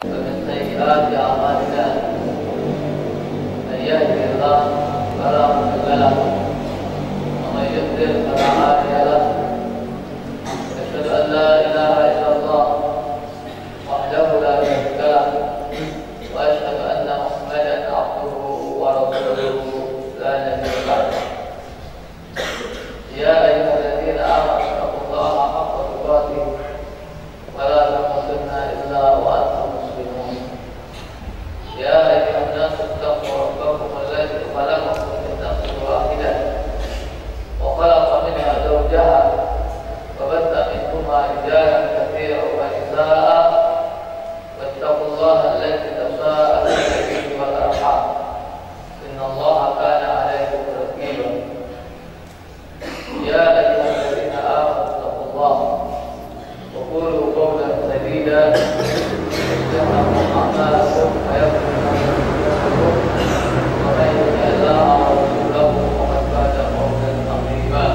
ومن سيئات أعمالنا من يهده الله فلا مضل له ومن يضلل فلا هادي له أشهد أن لا إله إلا الله وحده لا شريك له وأشهد أن محمدا عبده ورسوله لا نبي بعده يا أيها الذين آمنوا اتقوا الله حق تقاته ولا تموتن إلا وأنتم مسلمون يا أيها الناس اتقوا ربكم الذي خلقكم من نفس واحدة وخلق منها زوجها وبث منهما رجالا كثيرا ونساء واتقوا الله الذي تساءلون به والأرحام إن الله كان عليكم رقيبا يا أيها الذين آمنوا اتقوا الله وقولوا قولا سديدا يصلح لكم أعمالكم ويغفر لكم ذنوبكم ومن يطع الله ورسوله فقد فاز فوزا عظيما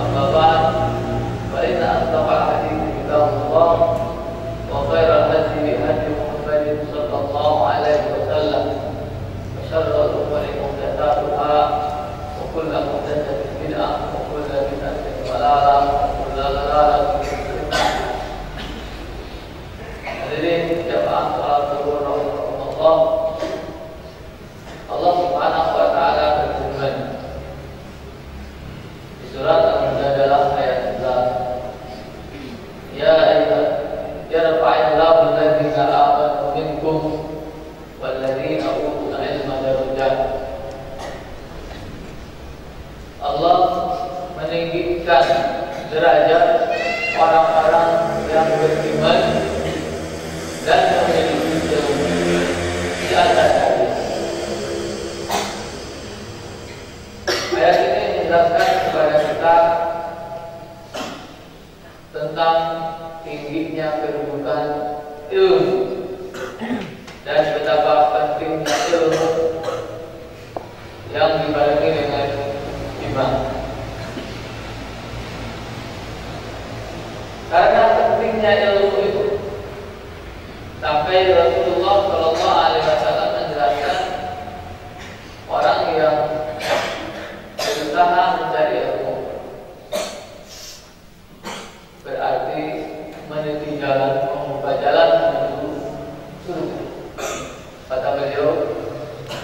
أما بعد فإن أصدق الحديث كتاب الله وخير الهدي هدي محمد صلى الله عليه وسلم وشر الأمور محدثاتها وكل محدثة بدعة وكل بدعة ضلالة وكل ضلالة في النار. Hadirin jamaah salat zuhur rahimakumullah. Allah Subhanahu wa taala berfirman di surat Al-Mujadalah ayat 11. Ya yarfa'illahu alladziina aamanu minkum walladziina utul ilma darajat. Allah meninggikan derajat orang-orang yang beriman dan memiliki ilmu di atas hadis. Ayat ini menjelaskan kepada kita tentang tingginya kedudukan ilmu dan betapa pentingnya ilmu yang dibarengi dengan iman. Karena pentingnya ilmu itu sampai Rasulullah Shallallahu Alaihi Wasallam menjelaskan orang yang berusaha mencari ilmu berarti meniti jalan, membuka jalan menuju surga. Kata beliau,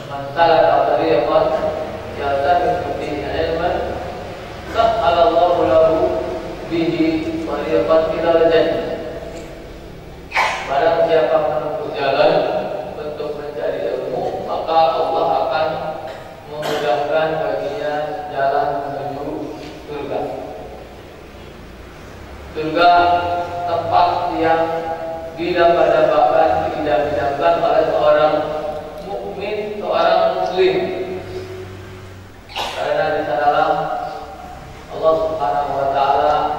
"Man salaka tariqan yaltamisu fihi ilman, sahhalallahu lahu bihi tariqan ilal jannah." Barang siapa menempuh jalan untuk mencari ilmu, maka Allah akan memudahkan baginya jalan menuju surga. Surga tempat yang didambakan oleh seorang mukmin, seorang muslim. Karena di sanalah Allah Subhanahu wa taala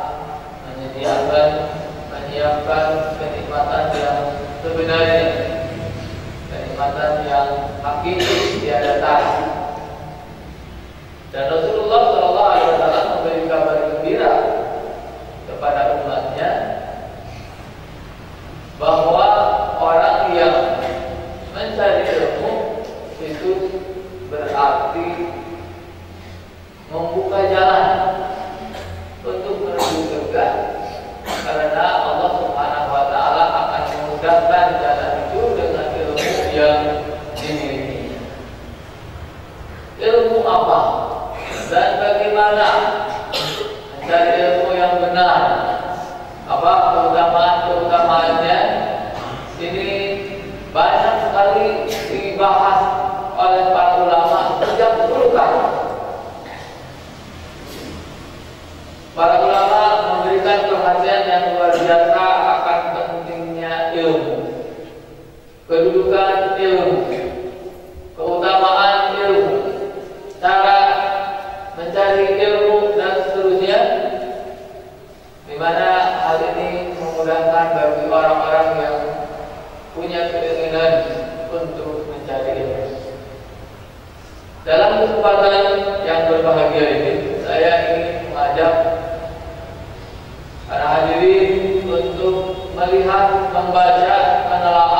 menyiapkan kenikmatan yang sebenarnya, kenikmatan yang hakiki tiada tara. Dan Rasulullah Shallallahu Alaihi Wasallam memberi kabar gembira kepada umatnya bahwa orang yang mencari ilmu itu berarti membuka jalan untuk menuju surga, karena Allah Subhanahu wa taala akan memudahkan jalan itu dengan ilmu yang dimiliki. Ilmu apa dan bagaimana mencari ilmu yang benar? Apa keutamaannya? Ini banyak sekali dibahas oleh para ulama sejak dulu kali. Para ulama memberikan perhatian yang luar biasa akan pentingnya ilmu, kedudukan ilmu, keutamaan ilmu, cara mencari ilmu dan seterusnya, di mana hal ini memudahkan bagi orang-orang yang punya keinginan untuk mencari ilmu. Dalam kesempatan yang berbahagia ini, saya ingin mengajak para hadirin untuk melihat, membaca, menelaah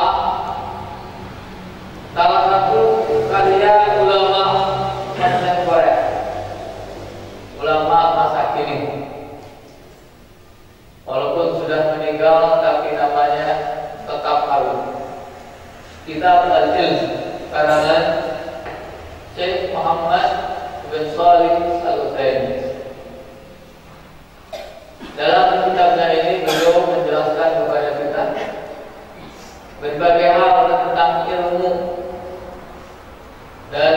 kitab Al-Ilm karangan Syekh Muhammad bin Shalih Al-Utsaimin. Dalam kitabnya ini beliau menjelaskan kepada kita berbagai hal tentang ilmu dan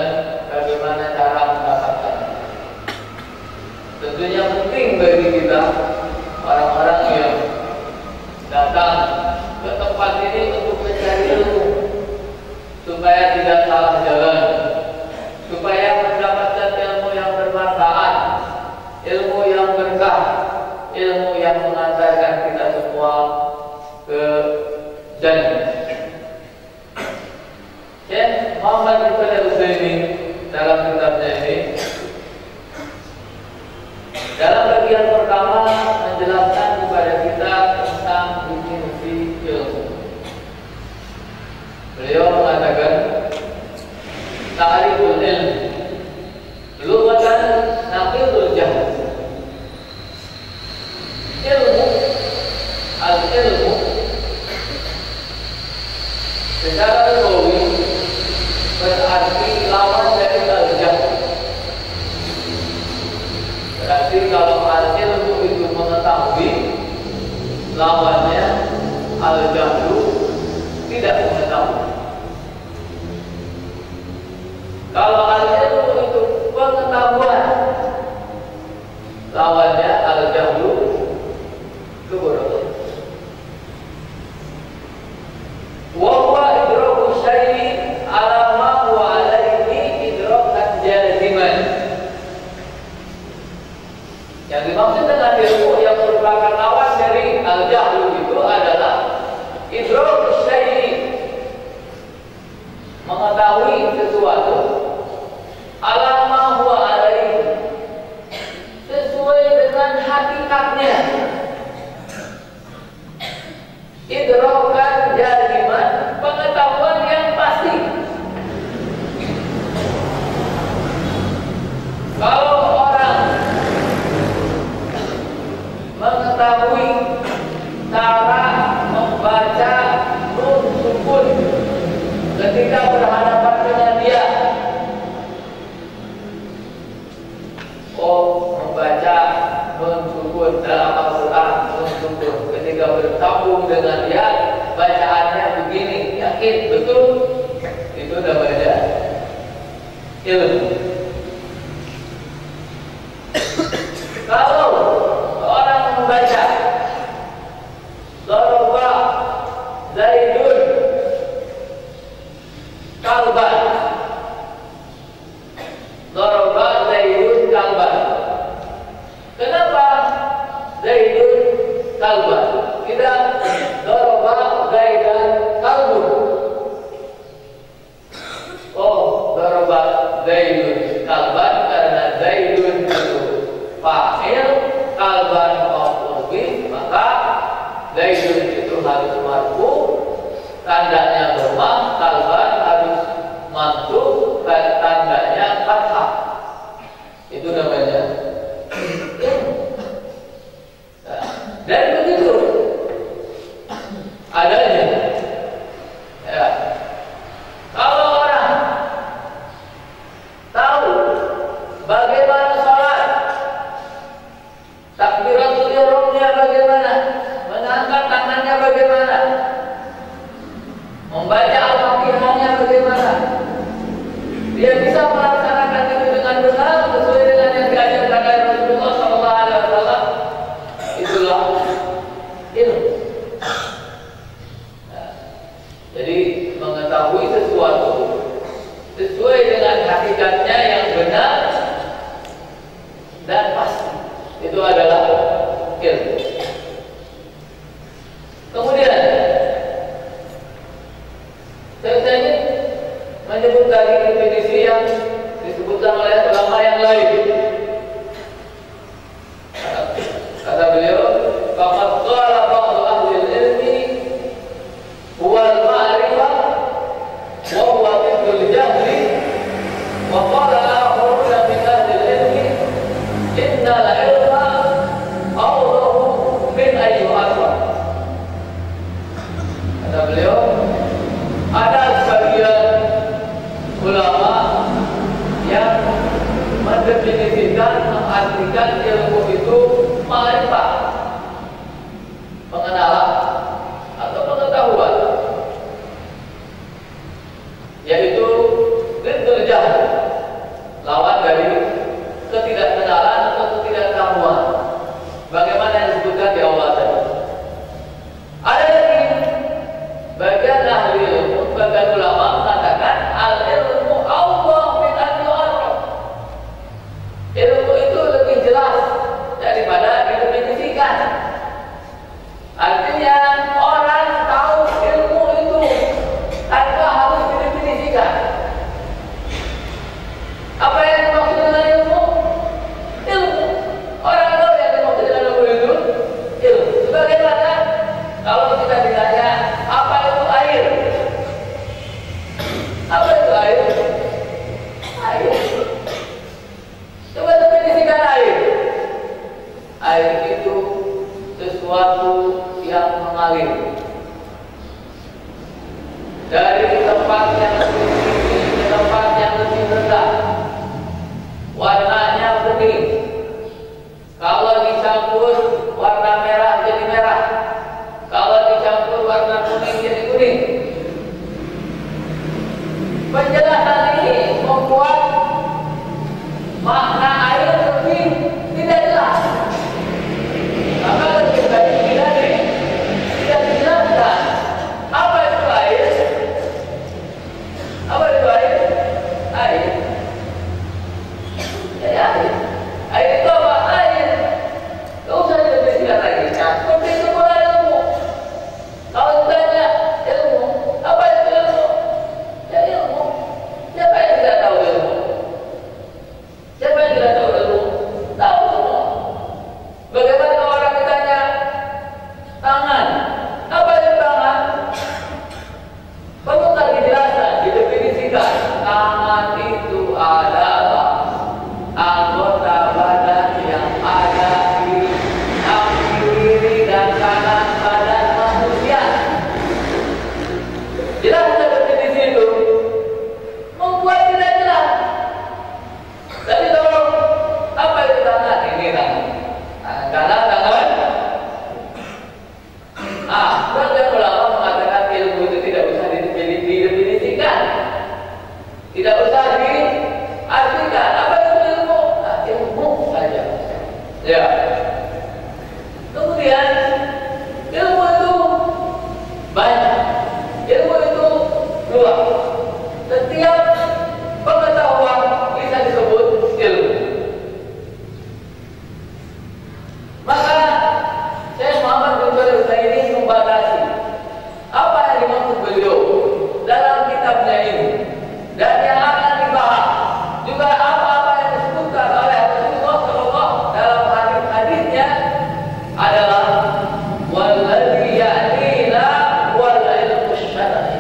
bagaimana cara mendapatkannya. Tentunya penting bagi kita orang-orang yang datang ke tempat ini untuk mencari ilmu supaya tidak salah jalan, supaya mendapatkan ilmu yang bermanfaat, ilmu yang berkah, ilmu yang mengantarkan kita semua ke jannah. Syekh Muhammad bin Al-Utsaimin dalam kitabnya ini dalam bagian pertama menjelaskan kepada kita tentang definisi ilmu. Beliau mengatakan ta'riful ilm lughatan naqidul jahl. Ilmu, al-ilmu secara lughawi berarti lawan dari al-jahl. Berarti kalau al-ilmu itu mengetahui, lawannya al-jahlu tidak mengetahui. Kalau al-ilmu itu pengetahuan, lawannya al-jahlu kebodohan. Wa huwa idraku syai'i ala ma huwa alaihi idrakan jaziman. Yang dimaksud dengan ilmu yang merupakan lawan dari al-jahlu itu adalah idraku syai'i, mengetahui sesuatu ala ma huwa alaihi, sesuai dengan hakikatnya. Idrakan jaziman, pengetahuan yang pasti. Kalau orang mengetahui cara membaca nun sukun ketika berhadapan dengan dia, membaca nun sukun dalam Al-Quran, nun sukun ketika bertambung dengan dia, bacaannya begini, yakin betul, itu namanya ilmu. Kalau orang membaca daraba Zaidun kalban, daraba Zaidun kalban, kenapa Zaidun kalban? Tidak daraba Zaidan kalbun. Daraba Zaidun kalban karena Zaidun itu fa'il, kalban maf'ul bih, maka Zaidun itu harus marfu, tandanya dhamma, kalban harus mansub, tandanya fathah. Itu namanya ilmu. Dan begitu adanya. Ya. Kalau orang tahu bagaimana sholat, takbiratul ihramnya bagaimana, mengangkat tangannya bagaimana, membaca Al-Fatihahnya bagaimana, dia bisa melaksanakan itu dengan benar sesuai dengan yang diajarkan oleh Rasulullah SAW. Itulah ilmu. Nah, jadi mengetahui sesuatu sesuai dengan hakikatnya yang benar dan pasti, itu adalah ilmu. Kemudian saya ingin menyebut lagi definisi yang disebutkan oleh ulama yang lain. Kata beliau, faqad qala ba'du ahli al-ilmi huwa al-ma'rifah wa huwa mithlu al-jahli, wa qala akharuna min ahli al-ilmi inna al-ilma awdahu min ayyi aswar. Kata beliau, ada disebutkan ilmu itu ma'rifah, pengenalan atau pengetahuan, yaitu diddul jahl, lawan dari ketidakkenalan atau ketidaktahuan. Bagaimana yang disebutkan di awal tadi. Ada lagi bagian ahli ilmu, bagian ulama mengatakan al ilmu Allah min an yu'arraf. Ilmu itu lebih jelas daripada didefinisikan. Artinya orang tahu ilmu itu tanpa harus didefinisikan. Apa yang dimaksud dengan ilmu? Ilmu. Orang tahu yang dimaksud dengan ilmu itu ilmu. Sebagaimana kalau kita ditanya apa itu air? Apa itu air? Air. Coba definisikan air. Air itu sesuatu yang mengalir dari tempat yang lebih tinggi ke tempat yang lebih rendah. Warnanya bening. Kalau dicampur warna merah jadi merah. Kalau dicampur warna kuning jadi kuning. Penjelasan ini membuat makna air lebih tidak jelas. Maka lebih baik tidak dijelaskan apa itu air. Apa itu air? Air. Jadi air. Air itu apa? Air. Tidak usah didefinisikan lagi. Nah, seperti itu pula ilmu. Kalau ditanya ilmu, apa itu ilmu? Ya ilmu. Siapa yang tidak tahu ilmu? Siapa yang tidak tahu ilmu? Tahu semua. Bagaimana kalau orang ditanya tangan? Apa itu tangan? Perlu tak dijelaskan, didefinisikan. Tangan itu adalah anggota badan yang ada di samping kiri dan kanan badan manusia. Jelas definisi itu membuat tidak jelas. Tapi kalau apa itu tangan? Ini tangan. Tangan kanan, tangan. Sebagian ulama mengatakan ilmu itu tidak usah didefinisikan, tidak usah diartikan. Apa itu ilmu? Nah, ilmu saja. Ya. Kemudian ilmu itu banyak. Ilmu itu luas. Setiap pengetahuan bisa disebut ilmu. Maka Syekh Muhammad bin Shalih Al-Utsaimin membatasi apa yang dimaksud beliau dalam kitabnya ini, dan yang akan dibahas juga apa-apa yang disebutkan oleh Rasulullah SAW dalam hadis-hadisnya adalah walladzi ya'nina wal ilmu syar'i.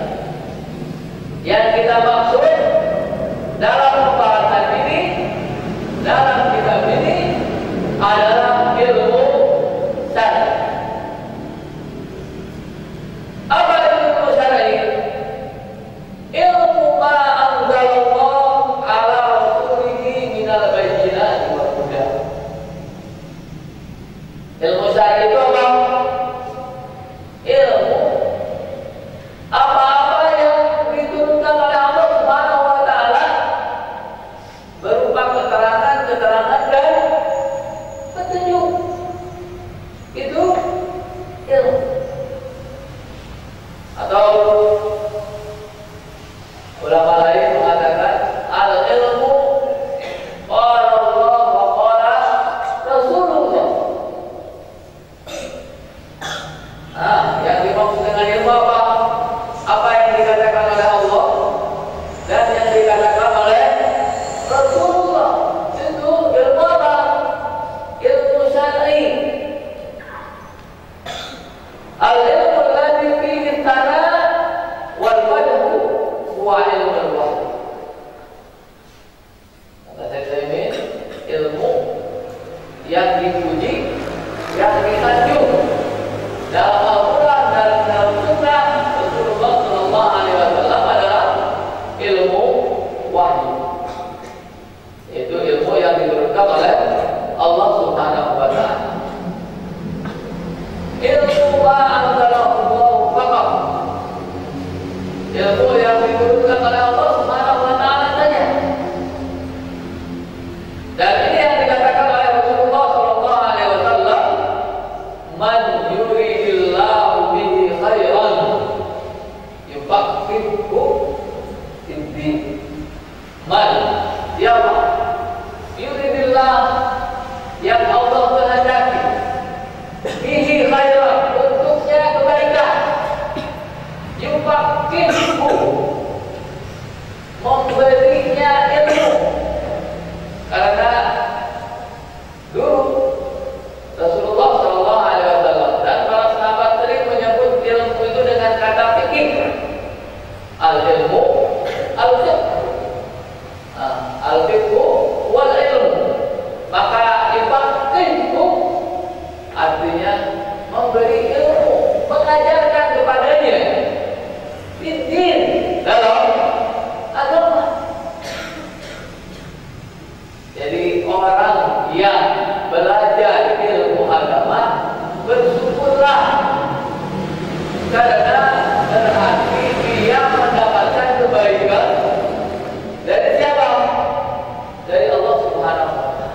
Yang kita maksud dalam pembahasan ini, dalam kitab ini adalah ilmu syar'i. Apa itu ilmu syar'i? Ilmu ma anzalallahu ala rasulihi minal bayyinati wal huda. Ilmu syar'i itu apa? Ilmu apa-apa yang diturunkan oleh Allah Subhanahu wa taala berupa keterangan dan petunjuk. Itu ilmu. Atau ulama lain mengatakan al-ilmu qala Allah wa qala Rasulullah. Yang dimaksud dengan ilmu apa? Apa yang dikatakan oleh Allah dan yang dikatakan oleh Rasulullah. Itu ilmu apa? Ilmu syar'i. Al-ilmu alladhi fihi sana wal fadhu huwa ilmu al-wahyi. ilmu yang diturunkan oleh Allah Subhanahu wa taala saja. Dan ini yang dikatakan oleh Rasulullah sallallahu alaihi wasallam, man yuridillahu bihi khairan yufaqihuhu fid-din. Man, siapa? Yuridillah, yang Allah kehendaki, bihi khairan, untuknya kebaikan, yufaqihuhu, memberinya ilmu. Karena dulu Rasulullah sallallahu alaihi wasallam dan para sahabat sering menyebut ilmu itu dengan kata fikih. Al-ilmu al-fiqh. Al-fiqhu wal ilmu. Maka yufaqihu artinya memberi ilmu, mengajarkan kepadanya fiddin, dalam agama. Jadi orang yang belajar ilmu agama bersyukurlah, karena berarti dia mendapatkan kebaikan dari siapa? Dari Allah Subhanahu wa taala.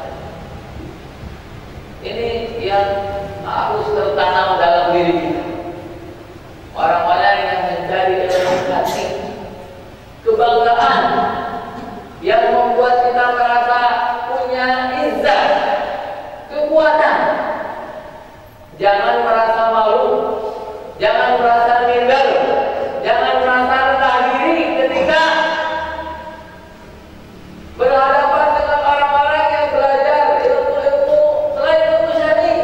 Ini yang harus tertanam dalam diri kita. Orang-orang yang mencari ilmu kasih, kebanggaan yang membuat kita merasa punya izzat, kekuatan. Jangan merasa malu, jangan merasa minder, jangan merasa rendah diri ketika berhadapan dengan orang-orang yang belajar ilmu-ilmu selain ilmu syar'i.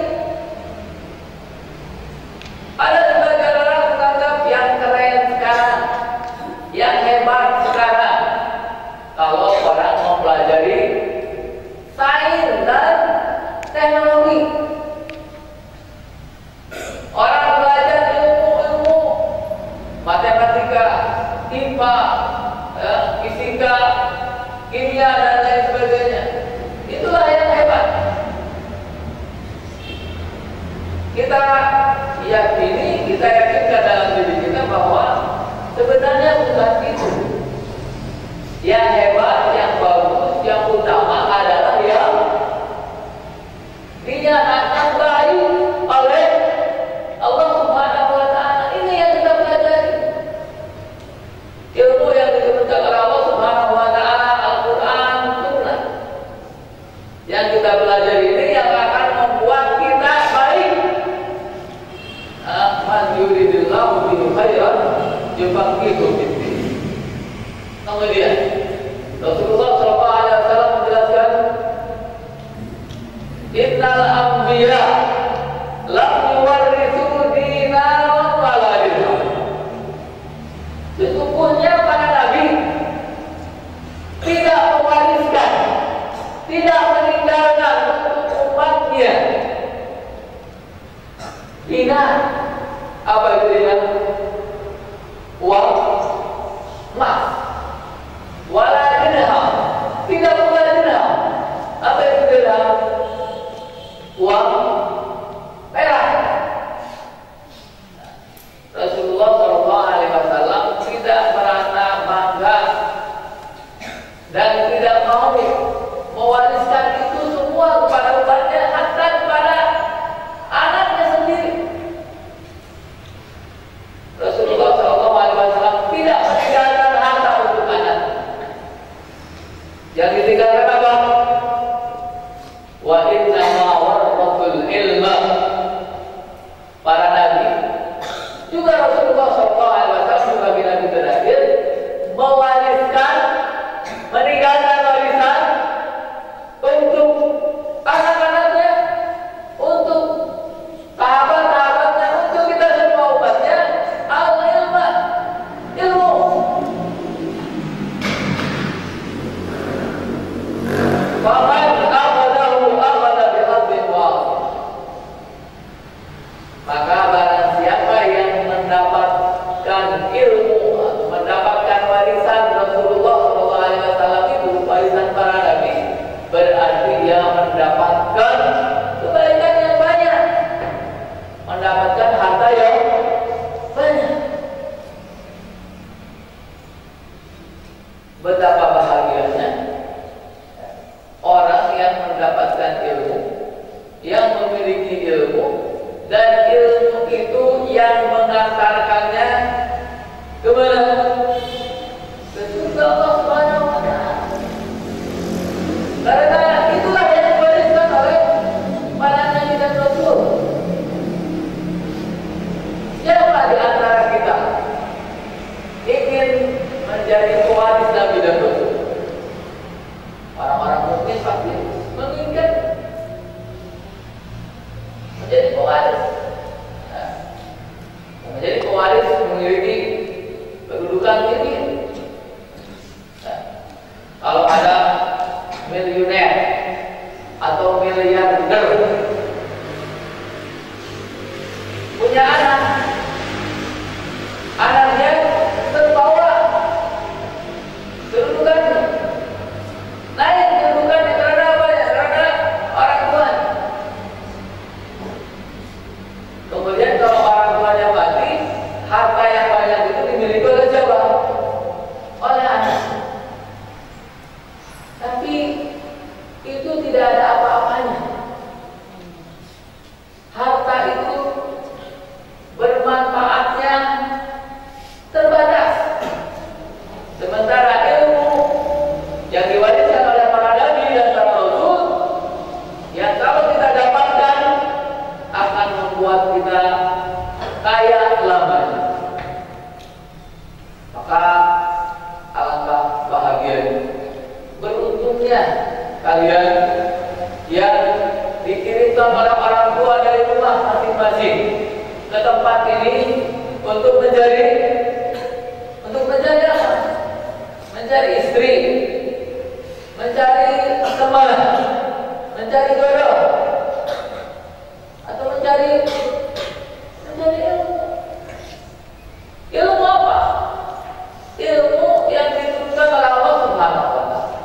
Ada sebagian orang menganggap yang keren sekarang, yang hebat sekarang, kalau orang mempelajari sains dan teknologi. Orang belajar ilmu-ilmu matematika, IPA, fisika, kimia dan lain sebagainya. Itulah yang hebat. Kita yakinkan dalam diri kita bahwa sebenarnya bukan itu. Yang hebat, yang bagus, yang utama adalah yang dinyatakan baik oleh Allah Subhanahu wa taala. Ini yang kita pelajari. Ilmu yang diturunkan oleh Allah Subhanahu wa taala, Al-Qur'an, Sunnah. Yang kita pelajari ini yang akan membuat kita baik. Man yuridillahu bihi khairan yufaqihuhu fid-din. Kemudian Rasulullah sallallahu alaihi wasallam menjelaskan, innal anbiya lam yuwarrithu dinaran wala dirham. Sesungguhnya para nabi tidak mewariskan, tidak meninggalkan untuk umatnya dinar. Apa itu dinar? Uang, emas. Wala dirham, tidak pula dirham. Apa itu dirham? Uang perak. Rasulullah sallallahu alaihi wasallam tidak merasa bangga dan tidak mau mewariskan itu semua kepada umatnya, hatta kepada anaknya sendiri. Rasulullah sallallahu alaihi wasallam tidak meninggalkan harta Betapa bahagianya orang yang mendapatkan ilmu, yang memiliki ilmu, dan ilmu itu yang mengantarkannya kemana? Ke surga Allah Subhanahu wa Ta'ala. Karena itulah yang diwariskan oleh para nabi dan rasul. Siapa di antara kita ingin menjadi pewaris nabi dan rasul? Orang-orang mukmin pasti menginginkan menjadi pewaris. Menjadi pewaris memiliki kedudukan tinggi. Kalau ada miliuner atau miliarder punya anak, anaknya terbawa kedudukannya, naik kedudukannya karena apa ya? Karena orang tuanya. Kemudian kalau orang tuanya mati, harta yang banyak itu dimiliki oleh siapa? Oleh anak. Tapi itu tidak ada apa-apanya. Harta itu bermanfaatnya terbatas. Sementara ilmu yang diwariskan oleh para nabi dan para rasul, yang kalau kita dapatkan akan membuat kita kaya selamanya. Maka alangkah bahagianya, beruntungnya kalian yang dikirimkan oleh orang tua dari rumah masing-masing ke tempat ini untuk mencari apa? Mencari istri, mencari teman, mencari jodoh, atau mencari ilmu. Ilmu apa? Ilmu yang diturunkan oleh Allah Subhanahu wa Ta'ala.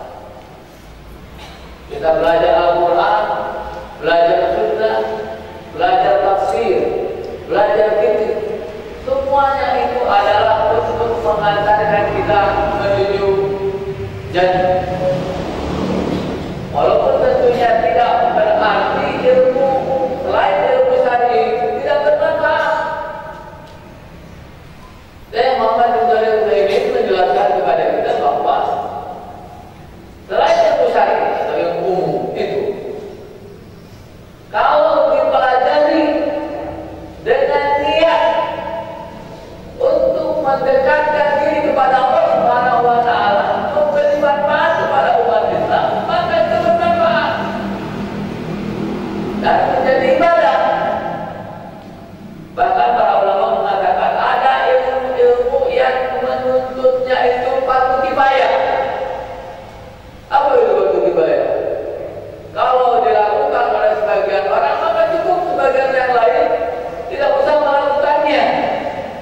Kita belajar Al-Quran, belajar sunnah, belajar tafsir, belajar fikih. Semuanya itu adalah untuk mengantarkan kita menuju jannah. Walaupun tentunya tidak berarti ilmu selain ilmu syar'i tidak bermanfaat. Saya Muhammad bin Shalih Al-Utsaimin menjelaskan kepada kita bahwa selain ilmu syar'i atau ilmu umum itu, kalau dipelajari dengan niat untuk mendekatkan diri kepada Allah Subhanahu wa Ta'ala, memberi manfaat kepada umat Islam, maka itu bermanfaat dan menjadi ibadah. Bahkan para ulama mengatakan ada ilmu-ilmu yang menuntutnya itu fardu kifayah. Apa itu fardu kifayah? Kalau dilakukan oleh sebagian orang, maka cukup sebagian yang lain tidak usah melakukannya.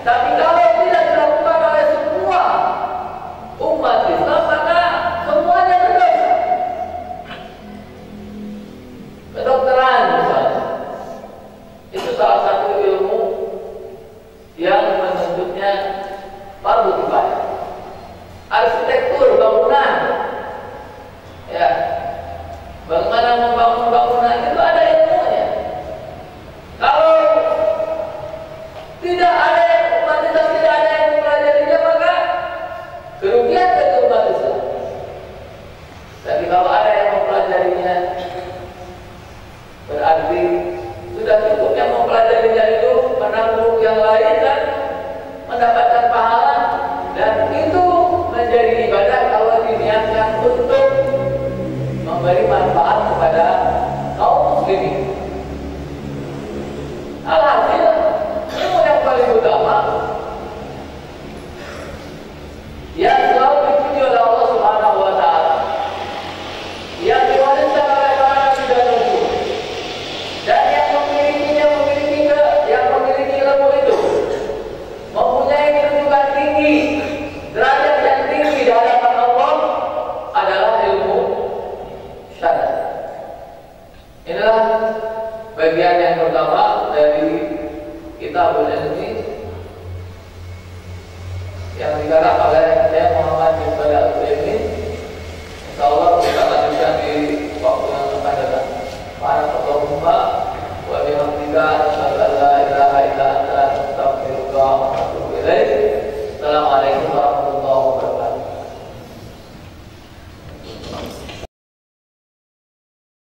Tapi kalau tidak dilakukan oleh semua umat Islam, maka semuanya berdosa. Kedokteran misalnya, itu salah satu ilmu yang menuntutnya fardu kifayah. Arsitektur bangunan, ya, bagaimana membangun bangunan itu ada ilmunya. Kalau tidak ada umat Islam, tidak ada yang mempelajarinya, maka kerugian bagi umat Islam. Tapi kalau ada yang mempelajarinya, berarti sudah cukup yang mempelajarinya itu menanggung yang lain dan mendapatkan pahala, dan itu menjadi ibadah kalau diniatkan untuk memberi manfaat kepada kaum muslimin. Alhasil ilmu yang paling utama yang selalu dipuji oleh Allah Subhanahu wa Ta'ala, yang diwariskan oleh para nabi dan rasul, dan yang memiliki ilmu itu mempunyai kedudukan tinggi, derajat yang tinggi di hadapan Allah, adalah ilmu syar'i. Inilah bagian yang pertama dari kitabul ilmi yang digarap oleh